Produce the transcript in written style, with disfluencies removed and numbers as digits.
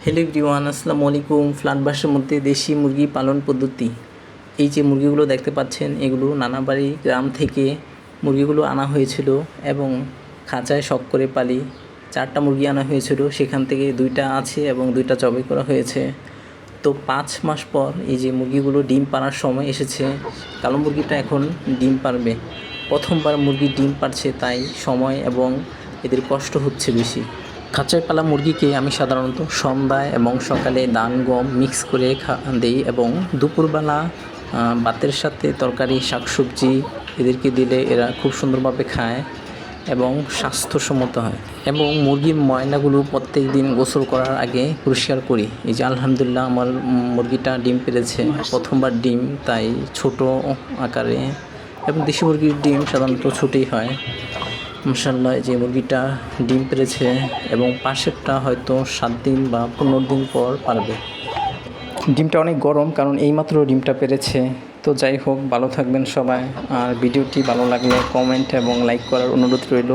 Hello everyone, আসসালামু আলাইকুম। Flat বাসার মধ্যে দেশি মুরগি পালন পদ্ধতি। এই যে মুরগিগুলো দেখতে পাচ্ছেন, এগুলো নানাবাড়ি গ্রাম থেকে মুরগিগুলো আনা হয়েছিল এবং খাঁচায় শখ করে পালি। 4টা মুরগি আনা হয়েছিল, সেখান থেকে 2টা আছে এবং 2টা জবাই করা হয়েছে। তো 5 মাস পর এই যে মুরগিগুলো ডিম পাড়ার সময় এসেছে। কালো মুরগিটা এখন ডিম পাড়বে। প্রথমবার মুরগি ডিম পাড়ছে, তাই সময় এবং এদের কষ্ট হচ্ছে বেশি। খাঁচায় পালা মুরগিকে আমি সাধারণত সন্ধ্যায় এবং সকালে ধান গম মিক্স করে দিই এবং দুপুরবেলা ভাতের সাথে তরকারি শাকসবজি এদেরকে দিলে এরা খুব সুন্দরভাবে খায় এবং স্বাস্থ্যসম্মত হয়। এবং মুরগির ময়লাগুলো প্রত্যেক দিন গোসল করার আগে পরিষ্কার করি। এই যে আলহামদুলিল্লাহ আমার মুরগিটা ডিম পেড়েছে, প্রথমবার ডিম, তাই ছোট আকারে, এবং দেশি মুরগির ডিম সাধারণত ছোটোই হয়। মাশাআল্লাহ, যে মুরগিটা ডিম পেড়েছে এবং পাশেরটা হয়তো 7 দিন বা 15 দিন পর পারবে। ডিমটা অনেক গরম, কারণ এইমাত্র ডিমটা পেড়েছে। তো যাই হোক, ভালো থাকবেন সবাই। আর ভিডিওটি ভালো লাগলে কমেন্ট এবং লাইক করার অনুরোধ রইল।